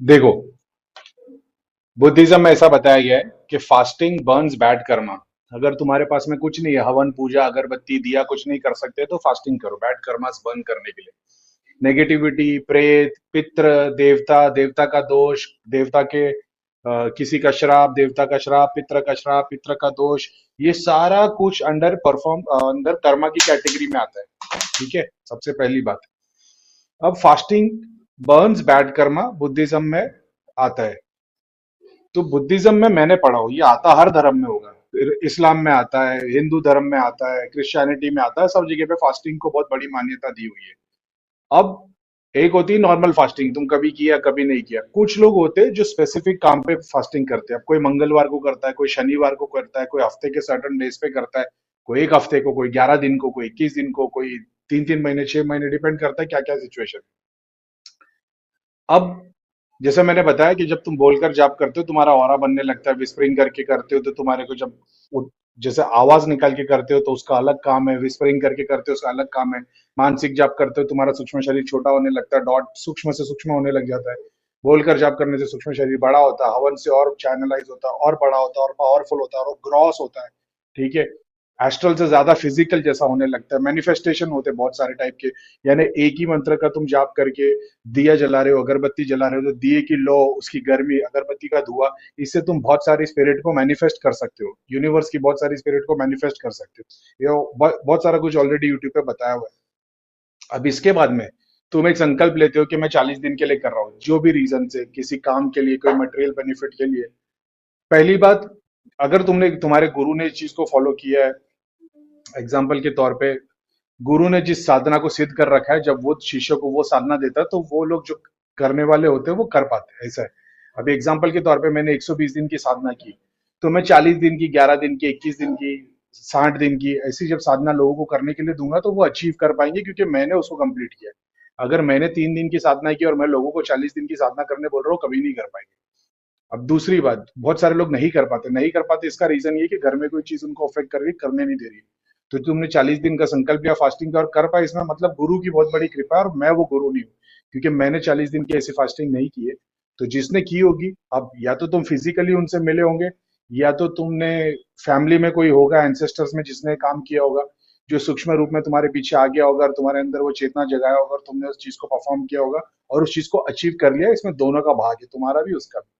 देखो, बुद्धिज्म में ऐसा बताया गया है कि फास्टिंग बर्न्स बैड कर्मा। अगर तुम्हारे पास में कुछ नहीं है, हवन पूजा अगरबत्ती दिया कुछ नहीं कर सकते, तो फास्टिंग करो बैड कर्मास बर्न करने के लिए। नेगेटिविटी, प्रेत, पित्र, देवता, देवता का दोष, देवता के किसी का श्राप, देवता का श्राप, पित्र का श्राप, पित्र का दोष, ये सारा कुछ अंडर कर्मा की कैटेगरी में आता है। ठीक है, सबसे पहली बात। अब fasting Burns bad Karma Buddhism में आता है। तो बुद्धिज्म में मैंने पढ़ा हूं, ये आता हर धर्म में होगा। फिर इस्लाम में आता है, हिंदू धर्म में आता है, क्रिश्चियनिटी में आता है, सब जगह पे फास्टिंग को बहुत बड़ी मान्यता दी हुई है। अब एक होती है नॉर्मल फास्टिंग, तुम कभी किया कभी नहीं किया। कुछ लोग होते हैं जो स्पेसिफिक काम पे फास्टिंग करते हैं। अब कोई मंगलवार को करता है, कोई शनिवार को करता है, कोई हफ्ते के सर्टन डेज पे करता है, कोई एक हफ्ते को, कोई 11 दिन को, कोई 21 दिन को, कोई 3 3 महीने, 6 महीने, डिपेंड करता है क्या क्या सिचुएशन। अब जैसे मैंने बताया कि जब तुम बोलकर जाप करते हो तुम्हारा ऑरा बनने लगता है, विस्परिंग करके करते हो तो तुम्हारे को जब जैसे आवाज निकाल के करते हो तो उसका अलग काम है, विस्परिंग करके करते हो उसका अलग काम है। मानसिक जाप करते हो तुम्हारा सूक्ष्म शरीर छोटा होने लगता है, डॉट सूक्ष्म से सूक्ष्म होने लग जाता है। बोलकर जाप करने से सूक्ष्म शरीर बड़ा होता है, हवन से और चैनलाइज होता है, और बड़ा होता है, और पावरफुल होता है, और ग्रॉस होता है। ठीक है, एस्ट्रल से ज्यादा फिजिकल जैसा होने लगता है। मैनिफेस्टेशन होते हैं बहुत सारे टाइप के। यानी एक ही मंत्र का तुम जाप करके दिया जला रहे हो, अगरबत्ती जला रहे हो, तो दिए की लो, उसकी गर्मी, अगरबत्ती का धुआं, इससे तुम बहुत सारी स्पिरिट को मैनिफेस्ट कर सकते हो, यूनिवर्स की बहुत सारी स्पिरिट को मैनिफेस्ट कर सकते हो। ये बहुत सारा कुछ ऑलरेडी यूट्यूब पे बताया हुआ है। अब इसके बाद में तुम एक संकल्प लेते हो कि मैं 40 दिन के लिए कर रहा हूँ, जो भी रीजन से, किसी काम के लिए, कोई मटेरियल बेनिफिट के लिए। पहली बात, अगर तुमने, तुम्हारे गुरु ने इस चीज को फॉलो किया है, एग्जाम्पल के तौर पे गुरु ने जिस साधना को सिद्ध कर रखा है, जब वो शिष्य को वो साधना देता है तो वो लोग जो करने वाले होते हैं वो कर पाते हैं, ऐसा है। अभी एग्जाम्पल के तौर पे मैंने 120 दिन की साधना की, तो मैं 40 दिन की, 11 दिन की, 21 दिन की, 60 दिन की, ऐसी जब साधना लोगों को करने के लिए दूंगा तो वो अचीव कर पाएंगे, क्योंकि मैंने उसको कंप्लीट किया है। अगर मैंने 3 दिन की साधना की और मैं लोगों को 40 दिन की साधना करने बोल रहा हूँ, कभी नहीं कर पाएंगे। अब दूसरी बात, बहुत सारे लोग नहीं कर पाते, इसका रीजन ये कि घर में कोई चीज उनको अफेक्ट कर रही, करने नहीं दे रही। तो तुमने 40 दिन का संकल्प या फास्टिंग का और कर पाए, इसमें मतलब गुरु की बहुत बड़ी कृपा है, और मैं वो गुरु नहीं हूँ, क्योंकि मैंने 40 दिन की ऐसी फास्टिंग नहीं की है। तो जिसने की होगी, अब या तो तुम फिजिकली उनसे मिले होंगे, या तो तुमने फैमिली में कोई होगा, एंसेस्टर्स में जिसने काम किया होगा, जो सूक्ष्म रूप में तुम्हारे पीछे आ गया होगा और तुम्हारे अंदर वो चेतना जगाया होगा, और तुमने उस चीज को परफॉर्म किया होगा और उस चीज को अचीव कर लिया। इसमें दोनों का भाग है, तुम्हारा भी उसका भी।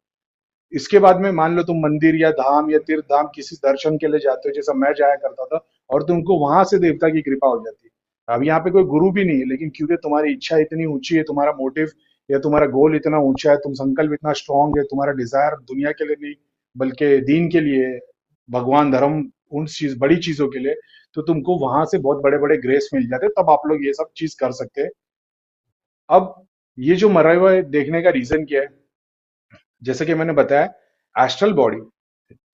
इसके बाद में मान लो तुम मंदिर या धाम या तीर्थ धाम किसी दर्शन के लिए जाते हो, जैसा मैं जाया करता था, और तुमको वहां से देवता की कृपा हो जाती है। अब यहाँ पे कोई गुरु भी नहीं है, लेकिन क्योंकि तुम्हारी इच्छा इतनी ऊंची है, तुम्हारा मोटिव या तुम्हारा गोल इतना ऊंचा है, तुम संकल्प इतना स्ट्रांग है, तुम्हारा डिजायर दुनिया के लिए नहीं बल्कि दीन के लिए है, भगवान धर्म, उन चीज बड़ी चीजों के लिए, तो तुमको वहां से बहुत बड़े बड़े ग्रेस मिल जाते हैं, तब आप लोग ये सब चीज कर सकते हैं। अब ये जो मरा हुआ है देखने का रीजन क्या है, जैसे कि मैंने बताया, एस्ट्रल बॉडी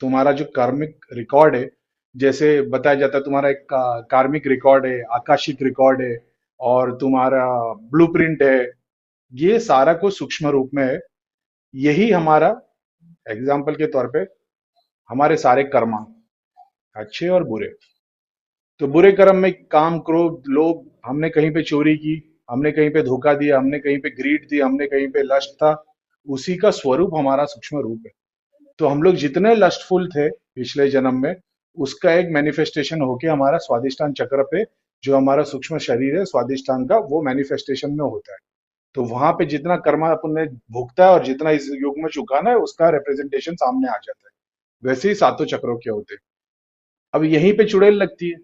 तुम्हारा जो कार्मिक रिकॉर्ड है, जैसे बताया जाता है तुम्हारा एक कार्मिक रिकॉर्ड है, आकाशिक रिकॉर्ड है, और तुम्हारा ब्लूप्रिंट है। ये सारा कुछ सूक्ष्म रूप में है। यही हमारा, एग्जाम्पल के तौर पे, हमारे सारे कर्मा, अच्छे और बुरे। तो बुरे कर्म में काम, क्रोध, लोभ, हमने कहीं पे चोरी की, हमने कहीं पे धोखा दिया, हमने कहीं पे ग्रीड दी, हमने कहीं पे लस्ट था, उसी का स्वरूप हमारा सूक्ष्म रूप है। तो हम लोग जितने लस्टफुल थे पिछले जन्म में, उसका एक मैनिफेस्टेशन होके हमारा स्वादिष्टान चक्र पे, जो हमारा सूक्ष्म शरीर है स्वादिष्टान का, वो मैनिफेस्टेशन में होता है। तो वहां पे जितना कर्मा अपन ने भुगता है और जितना इस युग में चुकाना है, उसका रिप्रेजेंटेशन सामने आ जाता है। वैसे ही सातों चक्रों के होते हैं। अब यहीं पे चुड़ैल लगती है,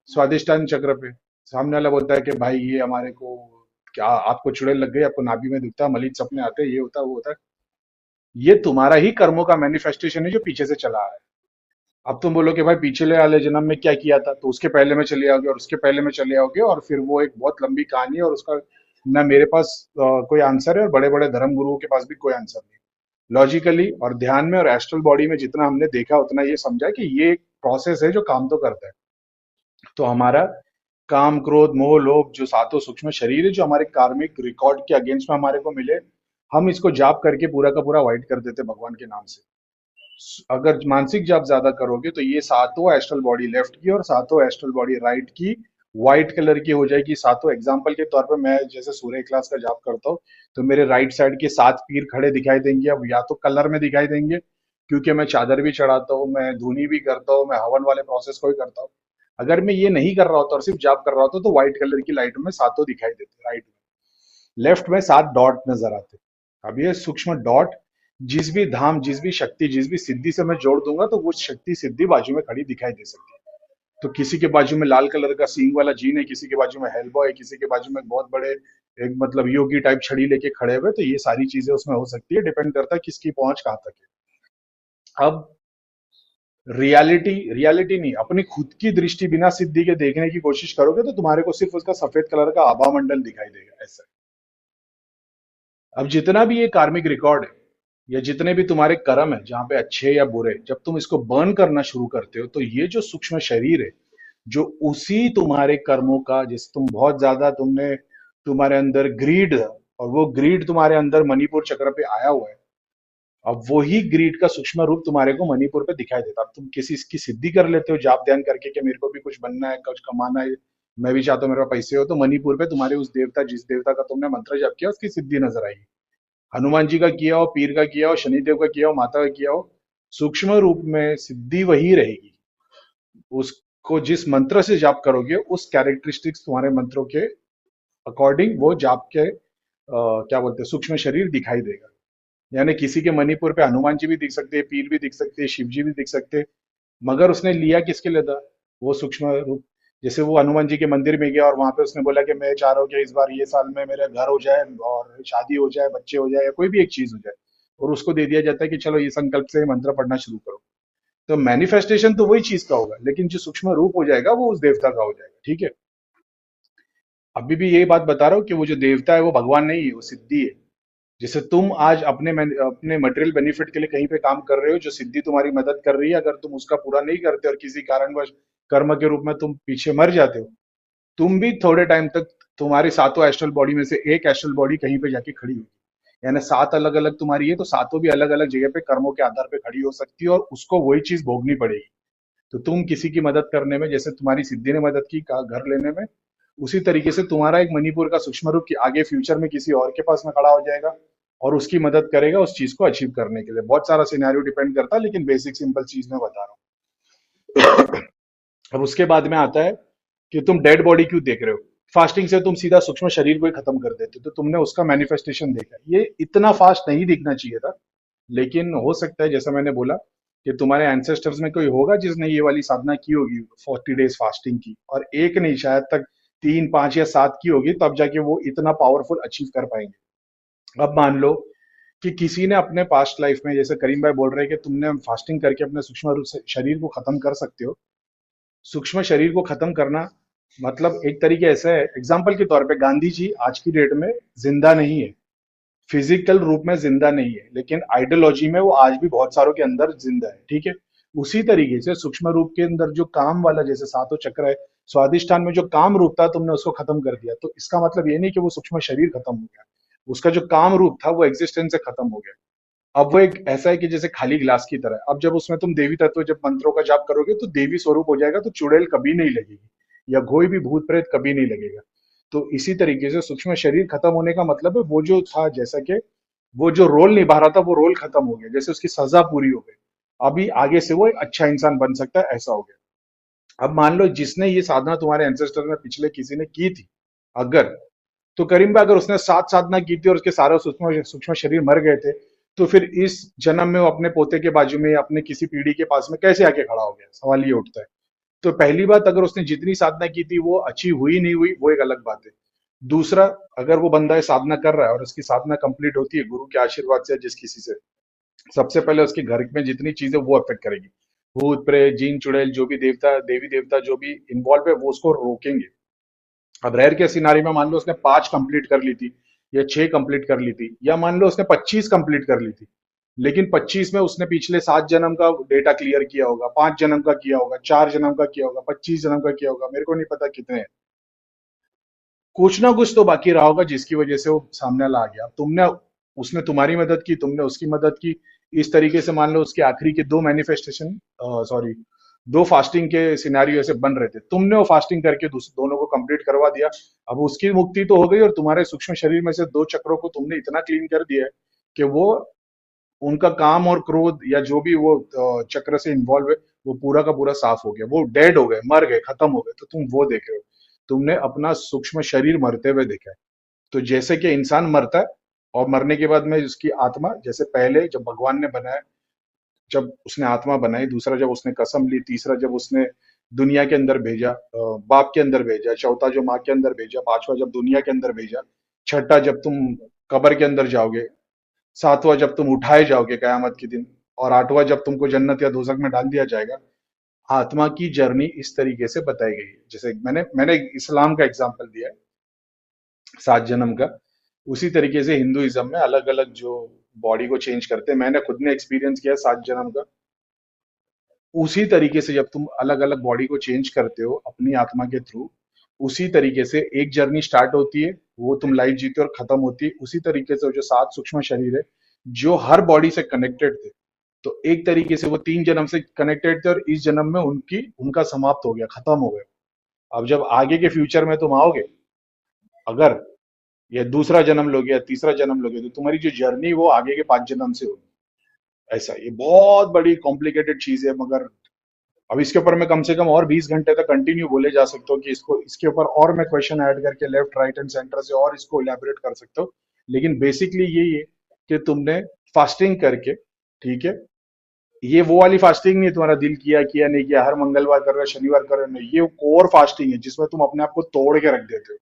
स्वादिष्टान चक्र पे। सामने वाला बोलता है कि भाई ये हमारे को, क्या आपको चुड़ैल लग गई, आपको नाभि में दुखता है, मलिन सपने आते हैं, ये होता है वो होता है। ये तुम्हारा ही कर्मों का मैनिफेस्टेशन है जो पीछे से चला आ रहा है। अब तुम बोलो कि भाई पिछले वाले जन्म में क्या किया था, तो उसके पहले में चले आओगे और उसके पहले में चले आओगे, और फिर वो एक बहुत लंबी कहानी है, और उसका ना मेरे पास कोई आंसर है, और बड़े बड़े धर्म गुरुओं के पास भी कोई आंसर नहीं। लॉजिकली और ध्यान में और एस्ट्रल बॉडी में जितना हमने देखा, उतना ये समझा कि ये एक प्रोसेस है जो काम तो करता है। तो हमारा काम, क्रोध, मोह, लोभ, जो सातों सूक्ष्म शरीर है, जो हमारे कार्मिक रिकॉर्ड के अगेंस्ट में हमारे को मिले, हम इसको जाप करके पूरा का पूरा वाइट कर देते भगवान के नाम से। अगर मानसिक जाप ज्यादा करोगे तो ये सातों एस्ट्रल बॉडी लेफ्ट की और सातों एस्ट्रल बॉडी राइट की व्हाइट कलर की हो जाएगी सातों। एग्जाम्पल के तौर पे मैं जैसे सूर्य क्लास का जाप करता हूँ, तो मेरे राइट साइड के 7 पीर खड़े दिखाई देंगे। अब या तो कलर में दिखाई देंगे, क्योंकि मैं चादर भी चढ़ाता हूँ, मैं धुनी भी करता हूँ, मैं हवन वाले प्रोसेस को भी करता हूँ। अगर मैं ये नहीं कर रहा होता और सिर्फ जाप कर रहा होता तो व्हाइट कलर की लाइट में सातों दिखाई देते राइट में। लेफ्ट में 7 डॉट नजर आते। अब ये सूक्ष्म डॉट जिस भी धाम, जिस भी शक्ति, जिस भी सिद्धि से मैं जोड़ दूंगा तो वो शक्ति सिद्धि बाजू में खड़ी दिखाई दे सकती है। तो किसी के बाजू में लाल कलर का सींग वाला जीन है, किसी के बाजू में हेलबॉय है, किसी के बाजू में एक बहुत बड़े एक मतलब योगी टाइप छड़ी लेके खड़े हुए, तो ये सारी चीजें उसमें हो सकती है। डिपेंड करता है किसकी पहुंच कहाँ तक है। अब रियलिटी, रियलिटी नहीं, अपनी खुद की दृष्टि बिना सिद्धि के देखने की कोशिश करोगे तो तुम्हारे को सिर्फ उसका सफेद कलर का आभा मंडल दिखाई देगा ऐसा। अब जितना भी ये कार्मिक रिकॉर्ड है या जितने भी तुम्हारे कर्म है, जहां पे अच्छे या बुरे, जब तुम इसको बर्न करना शुरू करते हो तो ये जो सूक्ष्म शरीर है, जो उसी तुम्हारे कर्मों का, जिस तुम बहुत ज्यादा तुमने तुम्हारे अंदर ग्रीड है, और वो ग्रीड तुम्हारे अंदर मणिपुर चक्र पे आया हुआ है। अब वही ग्रीड का सूक्ष्म रूप तुम्हारे को मणिपुर पे दिखाई देता है। अब तुम किसी की सिद्धि कर लेते हो जाप ध्यान करके कि मेरे को भी कुछ बनना है, कुछ कमाना है, मैं भी चाहता हूँ मेरे पास पैसे हो, तो मणिपुर पे तुम्हारे उस देवता, जिस देवता का तुमने मंत्र जाप किया, उसकी सिद्धि नजर आएगी। हनुमान जी का किया हो, पीर का किया हो, शनिदेव का किया हो, माता का किया हो, सूक्ष्म रूप में सिद्धि वही रहेगी। उसको जिस मंत्र से जाप करोगे उस कैरेक्टरिस्टिक्स तुम्हारे मंत्रों के अकॉर्डिंग वो जाप के क्या बोलते हैं सूक्ष्म शरीर दिखाई देगा। यानी किसी के मणिपुर पे हनुमान जी भी दिख सकते हैं, पीर भी दिख सकते हैं, शिव जी भी दिख सकते हैं, मगर उसने लिया किसके लिए था? वो सूक्ष्म रूप। जैसे वो हनुमान जी के मंदिर में गया और वहां पे उसने बोला कि मैं चाह रहा हूँ कि इस बार ये साल में मेरा घर हो जाए और शादी हो जाए, बच्चे हो जाए, या कोई भी एक चीज हो जाए, और उसको दे दिया जाता है कि चलो ये संकल्प से मंत्र पढ़ना शुरू करो। तो मैनिफेस्टेशन तो वही चीज का होगा, लेकिन जो सूक्ष्म रूप हो जाएगा वो उस देवता का हो जाएगा। ठीक है। अभी भी यही बात बता रहा हूँ कि वो जो देवता है वो भगवान नहीं है, वो सिद्धि है। जैसे तुम आज अपने मटेरियल बेनिफिट के लिए कहीं पे काम कर रहे हो, जो सिद्धि तुम्हारी मदद कर रही है, अगर तुम उसका पूरा नहीं करते और किसी कारणवश कर्म के रूप में तुम पीछे मर जाते हो, तुम भी थोड़े टाइम तक तुम्हारी सातों एस्ट्रल बॉडी में से एक एस्ट्रल बॉडी कहीं पे जाके खड़ी होगी। यानी 7 अलग अलग तुम्हारी है, तो सातों भी अलग अलग जगह पे कर्मों के आधार पे खड़ी हो सकती है, और उसको वही चीज भोगनी पड़ेगी। तो तुम किसी की मदद करने में, जैसे तुम्हारी सिद्धि ने मदद की घर लेने में, उसी तरीके से तुम्हारा एक मणिपुर का सूक्ष्म रूप आगे फ्यूचर में किसी और के पास में खड़ा हो जाएगा और उसकी मदद करेगा उस चीज को अचीव करने के लिए। बहुत सारा सिनेरियो डिपेंड करता है, लेकिन बेसिक सिंपल चीज मैं बता रहा हूँ। अब उसके बाद में आता है कि तुम डेड बॉडी क्यों देख रहे हो। फास्टिंग से तुम सीधा सूक्ष्म शरीर को ही खत्म कर देते हो, तो तुमने उसका मैनिफेस्टेशन देखा। ये इतना फास्ट नहीं दिखना चाहिए था, लेकिन हो सकता है जैसा मैंने बोला कि तुम्हारे एंसेस्टर्स में कोई होगा जिसने ये वाली साधना की होगी 40 डेज फास्टिंग की, और एक नहीं शायद तक 3, 5 या 7 की होगी, तब जाके वो इतना पावरफुल अचीव कर पाएंगे। अब मान लो कि किसी ने अपने पास्ट लाइफ में, जैसे करीम भाई बोल रहे हैं कि तुमने फास्टिंग करके अपने सूक्ष्म रूप से शरीर को खत्म कर सकते हो। सूक्ष्म शरीर को खत्म करना मतलब एक तरीके ऐसा है, एग्जाम्पल के तौर पे गांधी जी आज की डेट में जिंदा नहीं है, फिजिकल रूप में जिंदा नहीं है, लेकिन आइडियोलॉजी में वो आज भी बहुत सारों के अंदर जिंदा है। ठीक है। उसी तरीके से सूक्ष्म रूप के अंदर जो काम वाला, जैसे सातों चक्र है, स्वादिष्ठान में जो काम रूप था तुमने उसको खत्म कर दिया, तो इसका मतलब ये नहीं कि वो सूक्ष्म शरीर खत्म हो गया, उसका जो काम रूप था वो एग्जिस्टेंस से खत्म हो गया। अब वो एक ऐसा है कि जैसे खाली गिलास की तरह, अब जब उसमें तुम देवी तत्व, जब मंत्रों का जाप करोगे तो देवी स्वरूप हो जाएगा, तो चुड़ैल कभी नहीं लगेगी या कोई भी भूत प्रेत कभी नहीं लगेगा। तो इसी तरीके से सूक्ष्म शरीर खत्म होने का मतलब है वो जो था, जैसा कि वो जो रोल निभा रहा था वो रोल खत्म हो गया, जैसे उसकी सजा पूरी हो गई, अभी आगे से वो एक अच्छा इंसान बन सकता है, ऐसा हो गया। अब मान लो जिसने ये साधना तुम्हारे एंसेस्टर में पिछले किसी ने की थी, अगर, तो करीम भाई अगर उसने 7 साधना की थी और उसके सारे सूक्ष्म सूक्ष्म शरीर मर गए थे, तो फिर इस जन्म में वो अपने पोते के बाजू में या अपने किसी पीढ़ी के पास में कैसे आके खड़ा हो गया, सवाल ये उठता है। तो पहली बात, अगर उसने जितनी साधना की थी वो अच्छी हुई नहीं हुई वो एक अलग बात है। दूसरा, अगर वो बंदा ये साधना कर रहा है और उसकी साधना कंप्लीट होती है गुरु के आशीर्वाद से, जिस किसी से, सबसे पहले उसके घर में जितनी चीजें वो अफेक्ट करेगी, भूत प्रेत जीन चुड़ैल जो भी देवता देवी देवता जो भी इन्वॉल्व है वो उसको रोकेंगे। अब रेयर के सिनारी में मान लो उसने 5 कंप्लीट कर ली थी या 6 कंप्लीट कर ली थी, या मान लो उसने 25 कंप्लीट कर ली थी, लेकिन 25 में उसने पिछले 7 जन्म का डेटा क्लियर किया होगा, 5 जन्म का किया होगा, 4 जन्म का किया होगा, 25 जन्म का किया होगा, मेरे को नहीं पता कितने हैं, कुछ ना कुछ तो बाकी रहा होगा जिसकी वजह से वो सामने ला गया। तुमने, उसने तुम्हारी मदद की, तुमने उसकी मदद की, इस तरीके से मान लो उसके आखिरी के 2 मैनिफेस्टेशन, सॉरी, दो फास्टिंग के सिनेरियो ऐसे बन रहे थे, तुमने वो फास्टिंग करके दोनों को कंप्लीट करवा दिया। अब उसकी मुक्ति तो हो गई, और तुम्हारे सूक्ष्म शरीर में से दो चक्रों को तुमने इतना क्लीन कर दिया है कि वो उनका काम और क्रोध या जो भी वो चक्र से इन्वॉल्व है, वो पूरा का पूरा साफ हो गया, वो डेड हो गए, मर गए, खत्म हो गए। तो तुम वो देख रहे हो, तुमने अपना सूक्ष्म शरीर मरते हुए देखा है। तो जैसे कि इंसान मरता है और मरने के बाद में उसकी आत्मा, जैसे पहले जब भगवान ने बनाया, जब उसने आत्मा बनाई, दूसरा जब उसने कसम ली, तीसरा जब उसने दुनिया के अंदर भेजा, बाप के अंदर भेजा, चौथा जो माँ के अंदर भेजा, पांचवा जब दुनिया के अंदर भेजा, छठा जब तुम कब्र के अंदर जाओगे, सातवां जब तुम उठाए जाओगे कयामत के दिन, और आठवां जब तुमको जन्नत या दोजख में डाल दिया जाएगा। आत्मा की जर्नी इस तरीके से बताई गई है। जैसे मैंने इस्लाम का एग्जांपल दिया है, 7 जन्म का। उसी तरीके से हिंदुइज्म में अलग अलग जो बॉडी को चेंज करते हैं, मैंने खुद ने एक्सपीरियंस किया 7 जन्म का। उसी तरीके से जब तुम अलग अलग बॉडी को चेंज करते हो अपनी आत्मा के थ्रू, उसी तरीके से एक जर्नी स्टार्ट होती है, वो तुम लाइफ जीते हो और खत्म होती है। उसी तरीके से वो जो 7 सूक्ष्म शरीर है, जो हर बॉडी से कनेक्टेड थे, तो एक तरीके से वो 3 जन्म से कनेक्टेड थे, और इस जन्म में उनका समाप्त हो गया, खत्म हो गया। अब जब आगे के फ्यूचर में तुम आओगे, अगर ये दूसरा जन्म लोगे या तीसरा जन्म लोगे, तो तुम्हारी जो जर्नी वो आगे के 5 जन्म से होगी। ऐसा ये बहुत बड़ी कॉम्प्लिकेटेड चीज है, मगर अब इसके ऊपर मैं कम से कम और 20 घंटे तक कंटिन्यू बोले जा सकता हूँ कि इसको, इसके ऊपर और मैं क्वेश्चन ऐड करके लेफ्ट राइट एंड सेंटर से और इसको इलेबोरेट कर सकता हूँ। लेकिन बेसिकली यही है कि तुमने फास्टिंग करके, ठीक है, ये वो वाली फास्टिंग नहीं है तुम्हारा दिल किया किया नहीं किया, हर मंगलवार कर रहे हो, शनिवार कर रहे हो, नहीं, ये कोर फास्टिंग है जिसमें तुम अपने आप को तोड़ के रख देते हो।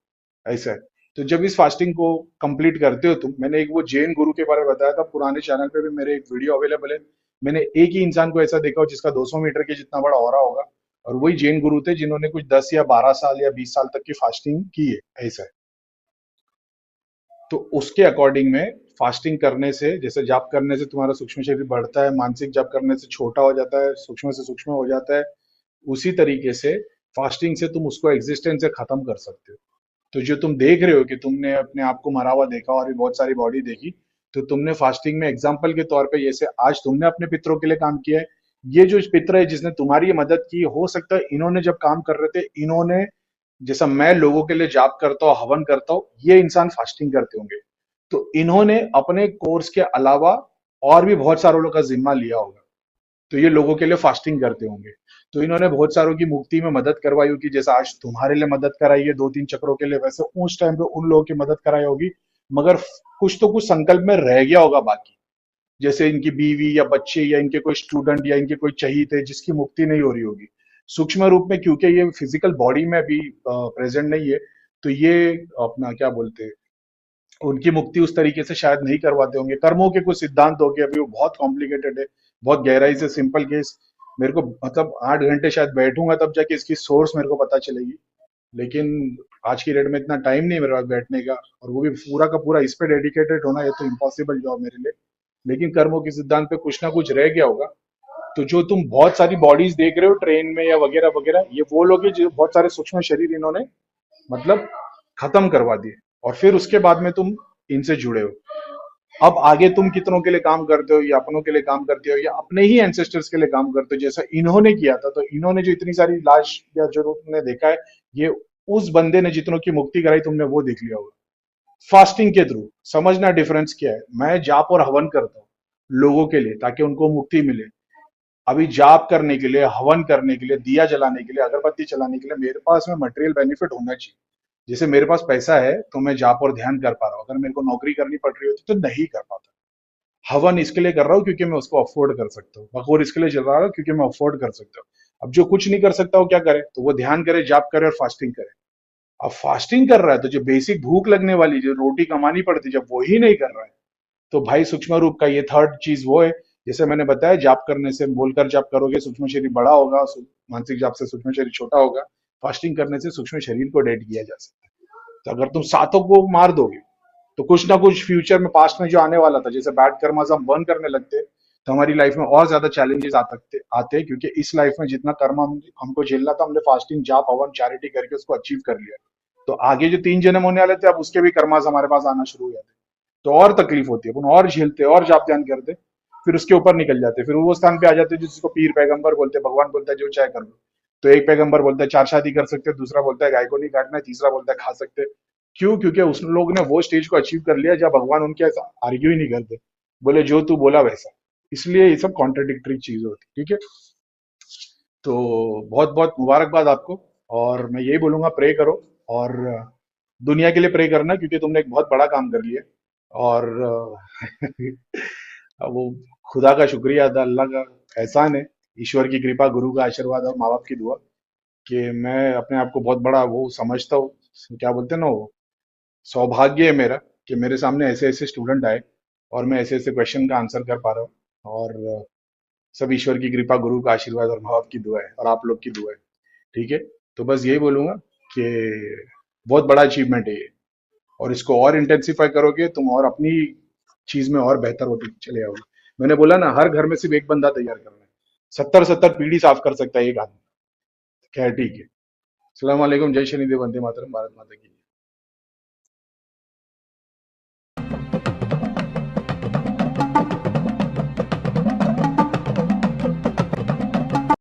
ऐसा है। तो जब इस फास्टिंग को कंप्लीट करते हो तुम, मैंने एक वो जैन गुरु के बारे में बताया था, पुराने चैनल पे भी मेरे एक वीडियो अवेलेबल है। मैंने एक ही इंसान को ऐसा देखा हो जिसका 200 मीटर के जितना बड़ा ऑरा होगा, और वही जैन गुरु थे जिन्होंने कुछ 10 या 12 साल या 20 साल तक की फास्टिंग की है। ऐसा है। तो उसके अकॉर्डिंग में फास्टिंग करने से, जैसे जाप करने से तुम्हारा सूक्ष्म शरीर बढ़ता है, मानसिक जाप करने से छोटा हो जाता है, सूक्ष्म से सूक्ष्म हो जाता है, उसी तरीके से फास्टिंग से तुम उसको एग्जिस्टेंस से खत्म कर सकते हो। तो जो तुम देख रहे हो कि तुमने अपने आप को मरा हुआ देखा और भी बहुत सारी बॉडी देखी, तो तुमने फास्टिंग में एग्जाम्पल के तौर पे, जैसे आज तुमने अपने पितरों के लिए काम किया है, ये जो पितर है जिसने तुम्हारी ये मदद की, हो सकता है इन्होंने जब काम कर रहे थे, इन्होंने, जैसा मैं लोगों के लिए जाप करता हूँ, हवन करता हूँ, ये इंसान फास्टिंग करते होंगे, तो इन्होंने अपने कोर्स के अलावा और भी बहुत सारों लोगों का जिम्मा लिया होगा, तो ये लोगों के लिए फास्टिंग करते होंगे। तो इन्होंने बहुत सारों की मुक्ति में मदद करवाई होगी, जैसे आज तुम्हारे लिए मदद कराई है 2-3 चक्रों के लिए, वैसे उस टाइम पे उन लोगों की मदद कराई होगी। मगर कुछ तो कुछ संकल्प में रह गया होगा बाकी, जैसे इनकी बीवी या बच्चे या इनके कोई स्टूडेंट या इनके कोई चहीते जिसकी मुक्ति नहीं हो रही होगी सूक्ष्म रूप में, क्योंकि ये फिजिकल बॉडी में अभी प्रेजेंट नहीं है। तो ये अपना क्या बोलते हैं, उनकी मुक्ति उस तरीके से शायद नहीं करवाते होंगे। कर्मों के कुछ सिद्धांत हो गए, अभी वो बहुत कॉम्प्लिकेटेड है, बहुत गहराई से। सिंपल केस मेरे को मतलब 8 घंटे शायद बैठूंगा तब जाके इसकी सोर्स मेरे को पता चलेगी, लेकिन आज की डेट में इतना टाइम नहीं है मेरे पास बैठने का, और वो भी पूरा का पूरा इस पे डेडिकेटेड होना, ये तो इम्पॉसिबल जॉब मेरे लिए। लेकिन कर्मों के सिद्धांत पे कुछ ना कुछ रह गया होगा। तो जो तुम बहुत सारी बॉडीज देख रहे हो ट्रेन में या वगैरह वगैरह, ये वो लोग हैं जो बहुत सारे सूक्ष्म शरीर इन्होंने मतलब खत्म करवा दिए, और फिर उसके बाद में तुम इनसे जुड़े हो। अब आगे तुम कितनों के लिए काम करते हो, या अपनों के लिए काम करते हो, या अपने ही एंसेस्टर्स के लिए काम करते हो, जैसा इन्होंने किया था। तो इन्होंने जो इतनी सारी लाश या जो तुमने देखा है, ये उस बंदे ने जितनों की मुक्ति कराई, तुमने वो देख लिया होगा फास्टिंग के थ्रू। समझना डिफरेंस क्या है। मैं जाप और हवन करता हूँ लोगों के लिए ताकि उनको मुक्ति मिले। अभी जाप करने के लिए, हवन करने के लिए, दिया जलाने के लिए, अगरबत्ती चलाने के लिए मेरे पास में मटेरियल बेनिफिट होना चाहिए। जैसे मेरे पास पैसा है तो मैं जाप और ध्यान कर पा रहा हूँ, अगर मेरे को नौकरी करनी पड़ रही होती तो नहीं कर पाता। हवन इसके लिए कर रहा हूँ क्योंकि मैं उसको अफोर्ड कर सकता हूँ, बखोर इसके लिए चला रहा हूँ क्योंकि मैं अफोर्ड कर सकता हूँ। अब जो कुछ नहीं कर सकता वो क्या करे, तो वो ध्यान करे, जाप करे और फास्टिंग करे। अब फास्टिंग कर रहा है तो जो बेसिक भूख लगने वाली, जो रोटी कमानी पड़ती, जब वो ही नहीं कर रहा है, तो भाई सूक्ष्म रूप का ये थर्ड चीज वो है। जैसे मैंने बताया, जाप करने से, बोलकर जाप करोगे सूक्ष्म शरीर बड़ा होगा, मानसिक जाप से सूक्ष्म शरीर छोटा होगा, फास्टिंग करने से सूक्ष्म शरीर को डेड किया जा सकता है। तो अगर तुम सातों को मार दोगे, तो कुछ ना कुछ फ्यूचर में, पास्ट में जो आने वाला था, जैसे बैड कर्मास हम बर्न करने लगते, तो हमारी लाइफ में और ज्यादा चैलेंजेस आते, क्योंकि इस लाइफ में जितना कर्म हमको झेलना था, हमने फास्टिंग, जाप, हवन, चैरिटी करके उसको अचीव कर लिया। तो आगे जो 3 जन्म होने वाले थे, अब उसके भी कर्मास हमारे पास आना शुरू हो जाते, तो और तकलीफ होती है, अपन और झेलते और जाप ध्यान करते। फिर उसके ऊपर निकल जाते, फिर वो स्थान पे आ जाते जिसको पीर पैगंबर बोलते हैं, भगवान बोलता है जो चाहे कर लो। तो एक पैगंबर बोलता है 4 शादी कर सकते हैं, दूसरा बोलता है गाय को नहीं काटना है, तीसरा बोलता है खा सकते हैं। क्यों? क्योंकि उस लोग ने वो स्टेज को अचीव कर लिया जब भगवान उनके आर्ग्यू ही नहीं करते, बोले जो तू बोला वैसा। इसलिए ये सब कॉन्ट्रडिक्टरी चीज होती है, ठीक है। तो बहुत बहुत मुबारकबाद आपको। और मैं यही बोलूंगा, प्रे करो। और दुनिया के लिए प्रे करना, क्योंकि तुमने एक बहुत बड़ा काम कर लिया। और वो खुदा का शुक्रिया अदा, अल्लाह का एहसान है, ईश्वर की कृपा, गुरु का आशीर्वाद और माँ बाप की दुआ, कि मैं अपने आप को बहुत बड़ा वो समझता हूँ। क्या बोलते हैं ना वो, सौभाग्य है मेरा कि मेरे सामने ऐसे ऐसे स्टूडेंट आए और मैं ऐसे ऐसे क्वेश्चन का आंसर कर पा रहा हूँ। और सब ईश्वर की कृपा, गुरु का आशीर्वाद और माँ बाप की दुआ है और आप लोग की दुआ है, ठीक है। तो बस यही बोलूंगा कि बहुत बड़ा अचीवमेंट है ये, और इसको और इंटेंसिफाई करोगे तुम और अपनी चीज में और बेहतर होते चले जाओगे। मैंने बोला ना, हर घर में सिर्फ एक बंदा तैयार करना है, 70-70 पीढ़ी साफ कर सकता है एक आदमी। खैर ठीक है। सलाम वालेकुम, जय शनिदेव, वंदे मातरम, भारत माता की।